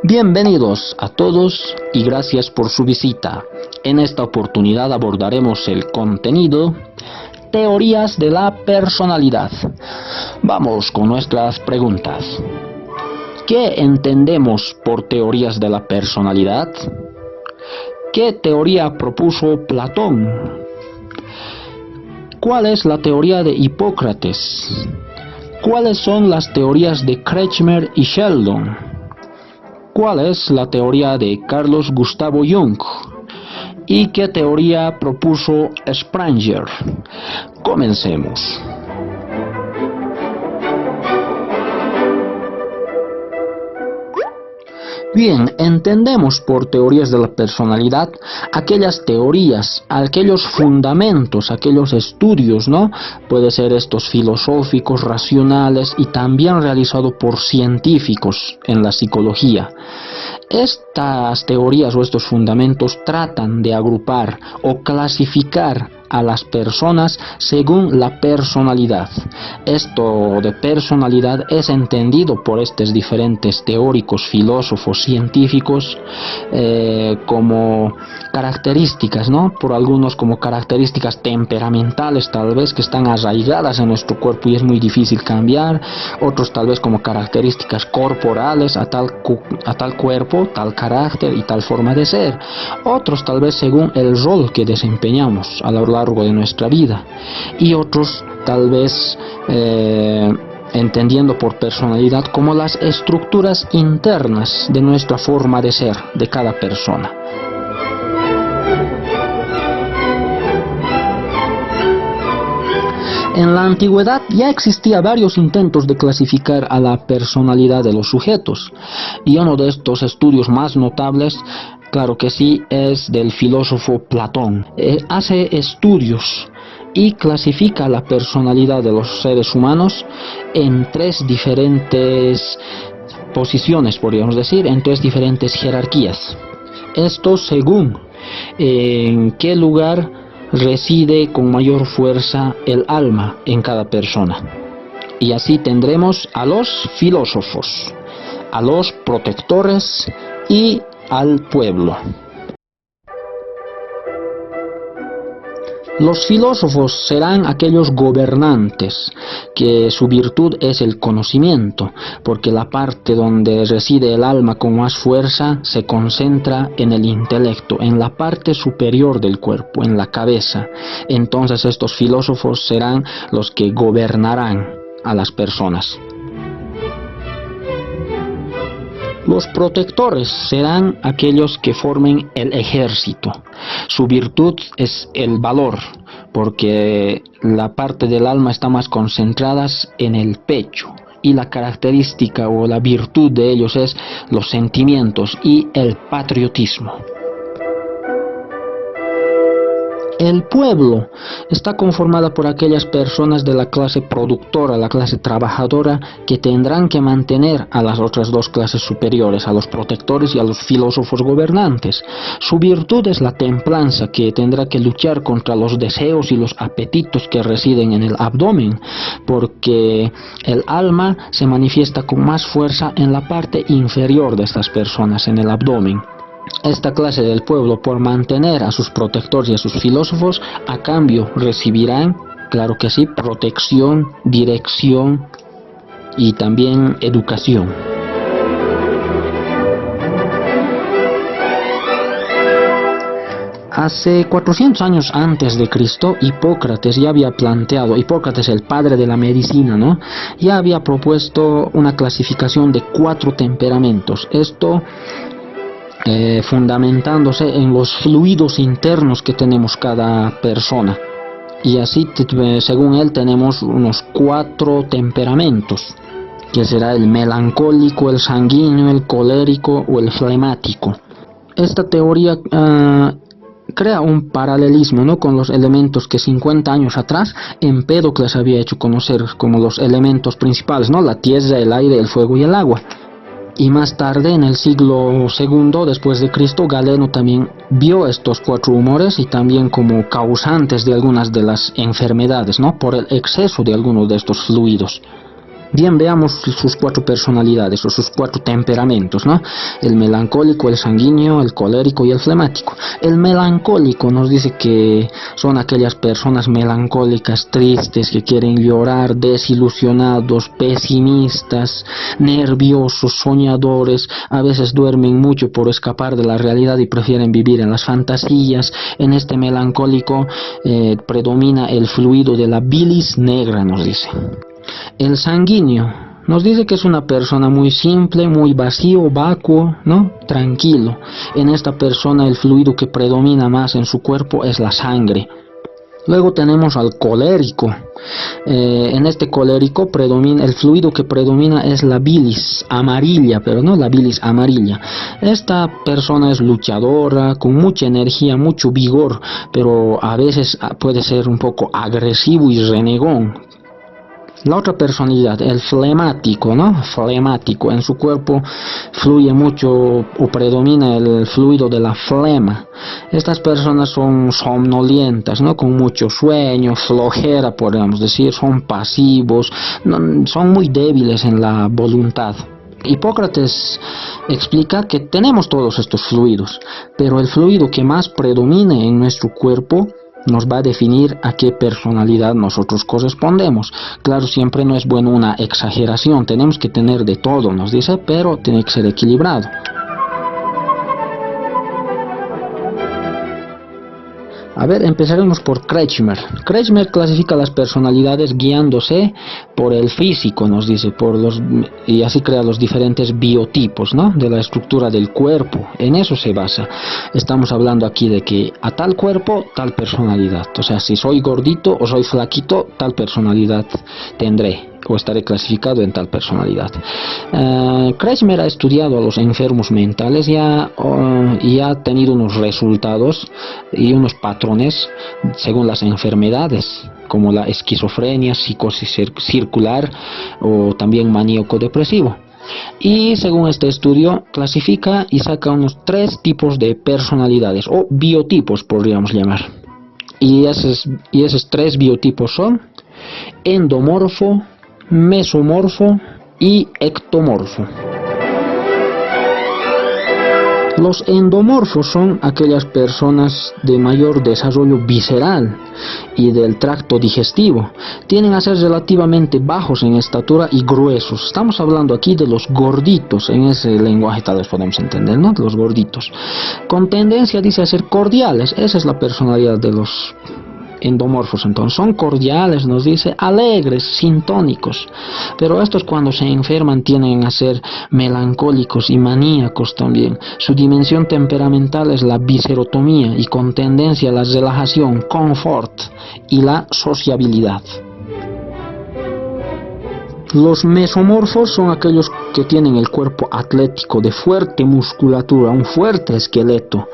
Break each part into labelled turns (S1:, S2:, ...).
S1: Bienvenidos a todos y gracias por su visita. En esta oportunidad abordaremos el contenido Teorías de la personalidad. Vamos con nuestras preguntas. ¿Qué entendemos por teorías de la personalidad? ¿Qué teoría propuso Platón? ¿Cuál es la teoría de Hipócrates? ¿Cuáles son las teorías de Kretschmer y Sheldon? ¿Cuál es la teoría de Carlos Gustavo Jung? ¿Y qué teoría propuso Spranger? Comencemos. Bien, entendemos por teorías de la personalidad aquellas teorías, aquellos fundamentos, aquellos estudios, ¿no? Puede ser estos filosóficos, racionales y también realizados por científicos en la psicología. Estas teorías o estos fundamentos tratan de agrupar o clasificar a las personas según la personalidad. Esto de personalidad es entendido por estos diferentes teóricos, filósofos, científicos como características, ¿no? Por algunos como características temperamentales tal vez que están arraigadas en nuestro cuerpo y es muy difícil cambiar. Otros tal vez como características corporales a tal cuerpo, tal carácter y tal forma de ser. Otros tal vez según el rol que desempeñamos a lo largo de nuestra vida, y otros tal vez entendiendo por personalidad como las estructuras internas de nuestra forma de ser de cada persona. En la antigüedad ya existía varios intentos de clasificar a la personalidad de los sujetos, y uno de estos estudios más notables, claro que sí, es del filósofo Platón. Hace estudios y clasifica la personalidad de los seres humanos en tres diferentes posiciones, podríamos decir, en tres diferentes jerarquías. Esto según en qué lugar reside con mayor fuerza el alma en cada persona. Y así tendremos a los filósofos, a los protectores y al pueblo. Los filósofos serán aquellos gobernantes que su virtud es el conocimiento, porque la parte donde reside el alma con más fuerza se concentra en el intelecto, en la parte superior del cuerpo, en la cabeza. Entonces estos filósofos serán los que gobernarán a las personas. Los protectores serán aquellos que formen el ejército. Su virtud es el valor, porque la parte del alma está más concentrada en el pecho. Y la característica o la virtud de ellos es los sentimientos y el patriotismo. El pueblo está conformada por aquellas personas de la clase productora, la clase trabajadora, que tendrán que mantener a las otras dos clases superiores, a los protectores y a los filósofos gobernantes. Su virtud es la templanza, que tendrá que luchar contra los deseos y los apetitos que residen en el abdomen, porque el alma se manifiesta con más fuerza en la parte inferior de estas personas, en el abdomen. Esta clase del pueblo, por mantener a sus protectores y a sus filósofos, a cambio recibirán, claro que sí, protección, dirección y también educación. Hace 400 años antes de Cristo, Hipócrates ya había planteado, Hipócrates el padre de la medicina, ¿no? Ya había propuesto una clasificación de 4 temperamentos. Esto fundamentándose en los fluidos internos que tenemos cada persona. Y así, según él, tenemos unos 4 temperamentos, que será el melancólico, el sanguíneo, el colérico o el flemático. Esta teoría crea un paralelismo, ¿no?, con los elementos que 50 años atrás Empédocles había hecho conocer como los elementos principales, ¿no?, la tierra, el aire, el fuego y el agua. Y más tarde, en el siglo II después de Cristo, Galeno también vio estos 4 humores y también como causantes de algunas de las enfermedades, ¿no?, por el exceso de algunos de estos fluidos. Bien, veamos sus 4 personalidades o sus 4 temperamentos, ¿no? El melancólico, el sanguíneo, el colérico y el flemático. El melancólico nos dice que son aquellas personas melancólicas, tristes, que quieren llorar, desilusionados, pesimistas, nerviosos, soñadores. A veces duermen mucho por escapar de la realidad y prefieren vivir en las fantasías. En este melancólico predomina el fluido de la bilis negra, nos dice. El sanguíneo nos dice que es una persona muy simple, muy vacío, vacuo, ¿no? Tranquilo. En esta persona el fluido que predomina más en su cuerpo es la sangre. Luego tenemos al colérico. En este colérico predomina, el fluido que predomina es la bilis amarilla, pero no la bilis amarilla. Esta persona es luchadora, con mucha energía, mucho vigor, pero a veces puede ser un poco agresivo y renegón. La otra personalidad, el flemático, ¿no? Flemático, en su cuerpo fluye mucho o predomina el fluido de la flema. Estas personas son somnolientas, ¿no? Con mucho sueño, flojera, podríamos decir, son pasivos, son muy débiles en la voluntad. Hipócrates explica que tenemos todos estos fluidos, pero el fluido que más predomine en nuestro cuerpo nos va a definir a qué personalidad nosotros correspondemos. Claro, siempre no es bueno una exageración, tenemos que tener de todo, nos dice, pero tiene que ser equilibrado. A ver, empezaremos por Kretschmer. Kretschmer clasifica las personalidades guiándose por el físico, nos dice, y así crea los diferentes biotipos, ¿no? De la estructura del cuerpo. En eso se basa. Estamos hablando aquí de que a tal cuerpo, tal personalidad. O sea, si soy gordito o soy flaquito, tal personalidad tendré, o estaré clasificado en tal personalidad. Kretschmer ha estudiado a los enfermos mentales y ha tenido unos resultados y unos patrones según las enfermedades, como la esquizofrenia, psicosis circular o también maníaco depresivo. Y según este estudio clasifica y saca unos 3 tipos de personalidades o biotipos, podríamos llamar. Y esos 3 biotipos son endomorfo, mesomorfo y ectomorfo. Los endomorfos son aquellas personas de mayor desarrollo visceral y del tracto digestivo. Tienden a ser relativamente bajos en estatura y gruesos. Estamos hablando aquí de los gorditos, en ese lenguaje tal vez podemos entender, ¿no? Los gorditos. Con tendencia, dice, a ser cordiales. Esa es la personalidad de los endomorfos. Entonces son cordiales, nos dice, alegres, sintónicos, pero estos cuando se enferman tienden a ser melancólicos y maníacos también. Su dimensión temperamental es la viscerotomía y con tendencia a la relajación, confort y la sociabilidad. Los mesomorfos son aquellos que tienen el cuerpo atlético, de fuerte musculatura, un fuerte esqueleto.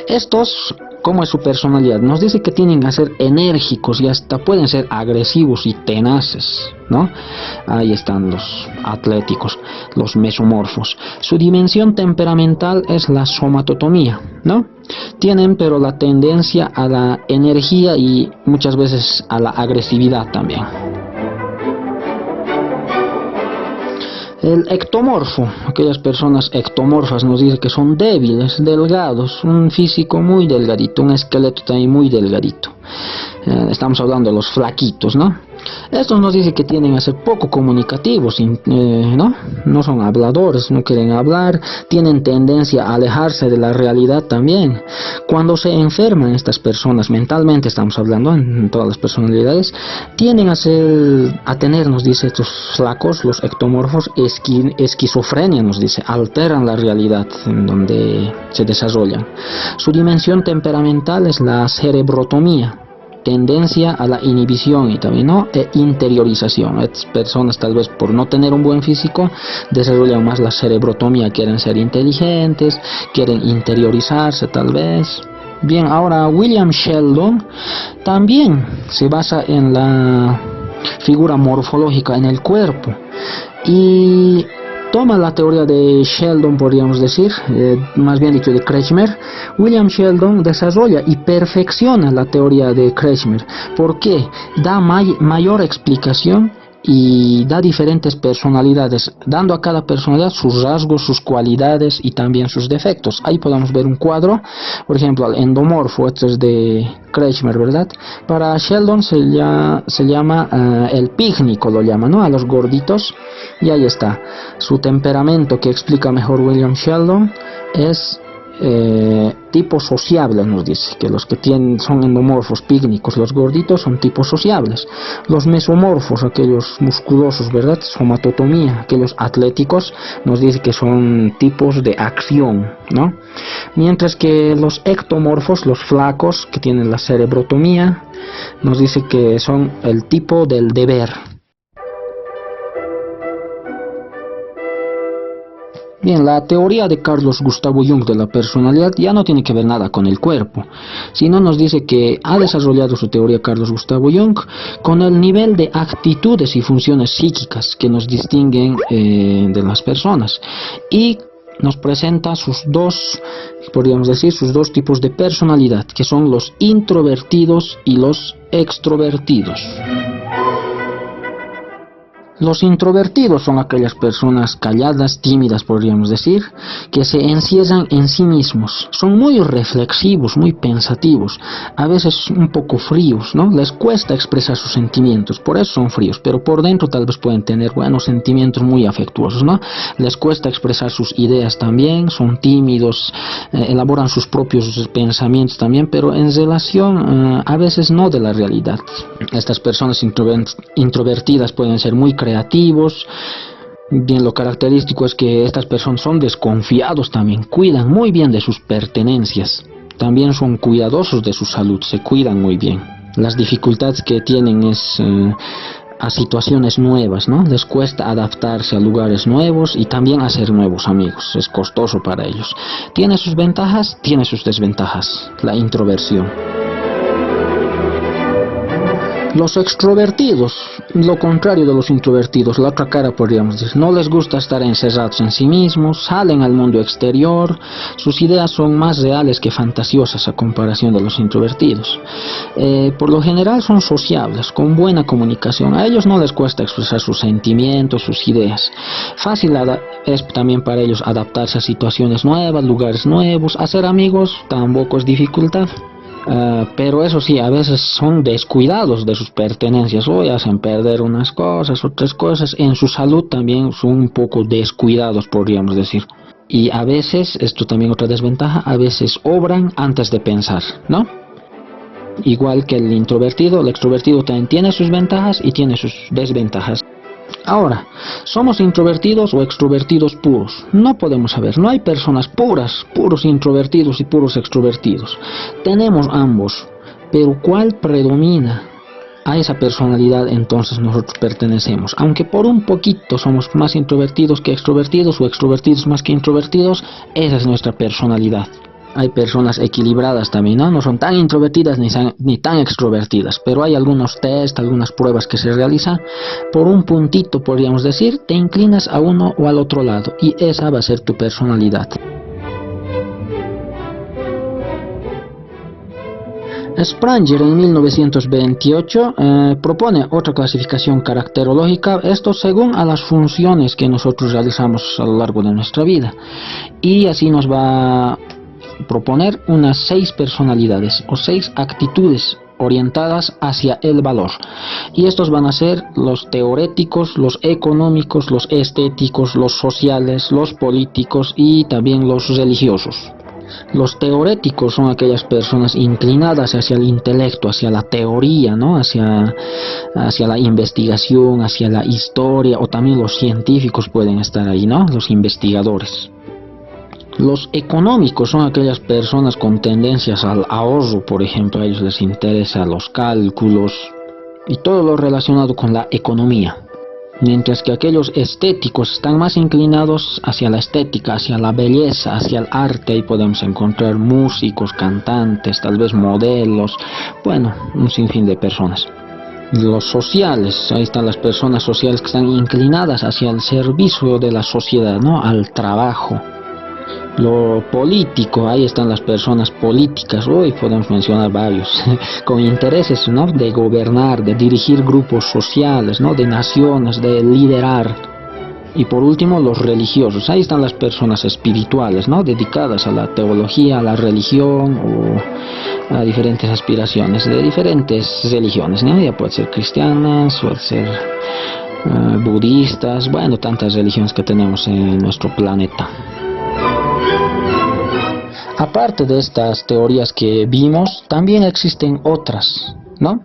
S1: Estos, ¿cómo es su personalidad? Nos dice que tienen a ser enérgicos y hasta pueden ser agresivos y tenaces, ¿no? Ahí están los atléticos, los mesomorfos. Su dimensión temperamental es la somatotomía, ¿no? Tienen pero la tendencia a la energía y muchas veces a la agresividad también. El ectomorfo, aquellas personas ectomorfas, nos dice que son débiles, delgados, un físico muy delgadito, un esqueleto también muy delgadito. Estamos hablando de los flaquitos, ¿no? Estos nos dice que tienden a ser poco comunicativos, ¿no? No son habladores, no quieren hablar, tienen tendencia a alejarse de la realidad también. Cuando se enferman estas personas mentalmente, estamos hablando en todas las personalidades, tienden a tener, nos dice estos flacos, los ectomorfos, esquizofrenia, nos dice, alteran la realidad en donde se desarrollan. Su dimensión temperamental es la cerebrotomía, tendencia a la inhibición y también, ¿no?, interiorización. Estas personas, tal vez por no tener un buen físico, desarrollan más la cerebrotomía, quieren ser inteligentes, quieren interiorizarse tal vez. Bien, ahora William Sheldon también se basa en la figura morfológica en el cuerpo y toma la teoría de Sheldon, podríamos decir, más bien dicho de Kretschmer. William Sheldon desarrolla y perfecciona la teoría de Kretschmer. ¿Por qué? Da mayor explicación y da diferentes personalidades, dando a cada personalidad sus rasgos, sus cualidades y también sus defectos. Ahí podemos ver un cuadro, por ejemplo, el endomorfo, este es de Kretschmer, ¿verdad? Para Sheldon se llama el pícnico, lo llama, ¿no? A los gorditos, y ahí está. Su temperamento, que explica mejor William Sheldon, es tipo sociable, nos dice que los que son endomorfos, pícnicos, los gorditos, son tipos sociables. Los mesomorfos, aquellos musculosos, ¿verdad? Somatotomía, aquellos atléticos, nos dice que son tipos de acción, ¿no? Mientras que los ectomorfos, los flacos, que tienen la cerebrotomía, nos dice que son el tipo del deber. Bien, la teoría de Carlos Gustavo Jung de la personalidad ya no tiene que ver nada con el cuerpo, sino nos dice que ha desarrollado su teoría Carlos Gustavo Jung con el nivel de actitudes y funciones psíquicas que nos distinguen de las personas, y nos presenta podríamos decir, sus dos tipos de personalidad, que son los introvertidos y los extrovertidos. Los introvertidos son aquellas personas calladas, tímidas, podríamos decir, que se encierran en sí mismos. Son muy reflexivos, muy pensativos, a veces un poco fríos, ¿no? Les cuesta expresar sus sentimientos, por eso son fríos, pero por dentro tal vez pueden tener buenos sentimientos muy afectuosos, ¿no? Les cuesta expresar sus ideas también, son tímidos, elaboran sus propios pensamientos también, pero en relación a veces no de la realidad. Estas personas introvertidas pueden ser muy creativos. Bien, lo característico es que estas personas son desconfiados también, cuidan muy bien de sus pertenencias, también son cuidadosos de su salud, se cuidan muy bien. Las dificultades que tienen es a situaciones nuevas, ¿no? Les cuesta adaptarse a lugares nuevos y también hacer nuevos amigos, es costoso para ellos. Tiene sus ventajas, tiene sus desventajas, la introversión. Los extrovertidos, lo contrario de los introvertidos, la otra cara podríamos decir, no les gusta estar encerrados en sí mismos, salen al mundo exterior, sus ideas son más reales que fantasiosas a comparación de los introvertidos. Por lo general son sociables, con buena comunicación, a ellos no les cuesta expresar sus sentimientos, sus ideas. Fácil es también para ellos adaptarse a situaciones nuevas, lugares nuevos, hacer amigos tampoco es dificultad. Pero eso sí, a veces son descuidados de sus pertenencias, o hacen perder unas cosas, otras cosas. En su salud también son un poco descuidados, podríamos decir. Y a veces, esto también otra desventaja, a veces obran antes de pensar, ¿no? Igual que el introvertido, el extrovertido también tiene sus ventajas y tiene sus desventajas. Ahora, ¿somos introvertidos o extrovertidos puros? No podemos saber, no hay personas puras, puros introvertidos y puros extrovertidos. Tenemos ambos, pero ¿cuál predomina? A esa personalidad entonces nosotros pertenecemos. Aunque por un poquito somos más introvertidos que extrovertidos o extrovertidos más que introvertidos, esa es nuestra personalidad. Hay personas equilibradas también, ¿no? No son tan introvertidas ni tan extrovertidas, pero hay algunos test, algunas pruebas que se realizan. Por un puntito, podríamos decir, te inclinas a uno o al otro lado, y esa va a ser tu personalidad. Spranger en 1928 propone otra clasificación caracterológica, esto según a las funciones que nosotros realizamos a lo largo de nuestra vida, y así nos va a proponer unas 6 personalidades o 6 actitudes orientadas hacia el valor, y estos van a ser los teoréticos, los económicos, los estéticos, los sociales, los políticos y también los religiosos. Los teoréticos son aquellas personas inclinadas hacia el intelecto, hacia la teoría, ¿no? hacia la investigación, hacia la historia, o también los científicos pueden estar ahí, ¿no? Los investigadores. Los económicos son aquellas personas con tendencias al ahorro, por ejemplo, a ellos les interesa los cálculos y todo lo relacionado con la economía. Mientras que aquellos estéticos están más inclinados hacia la estética, hacia la belleza, hacia el arte. Ahí podemos encontrar músicos, cantantes, tal vez modelos, bueno, un sinfín de personas. Los sociales, ahí están las personas sociales que están inclinadas hacia el servicio de la sociedad, ¿no? Al trabajo. Lo político, ahí están las personas políticas, hoy podemos mencionar varios, con intereses, ¿no?, de gobernar, de dirigir grupos sociales, ¿no?, de naciones, de liderar. Y por último, los religiosos, ahí están las personas espirituales, ¿no?, dedicadas a la teología, a la religión o a diferentes aspiraciones de diferentes religiones, ¿no? Ya puede ser cristianas, puede ser budistas, bueno, tantas religiones que tenemos en nuestro planeta. Aparte de estas teorías que vimos, también existen otras, ¿no?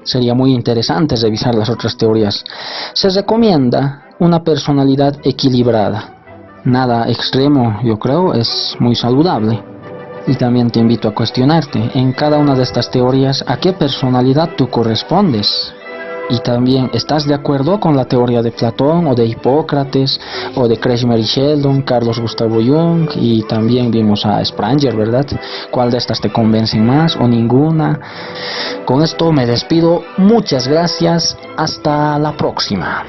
S1: Sería muy interesante revisar las otras teorías. Se recomienda una personalidad equilibrada. Nada extremo, yo creo, es muy saludable. Y también te invito a cuestionarte en cada una de estas teorías a qué personalidad tú correspondes. Y también, ¿estás de acuerdo con la teoría de Platón o de Hipócrates o de Kretschmer y Sheldon, Carlos Gustavo Jung, y también vimos a Spranger, ¿verdad? ¿Cuál de estas te convencen más o ninguna? Con esto me despido, muchas gracias, hasta la próxima.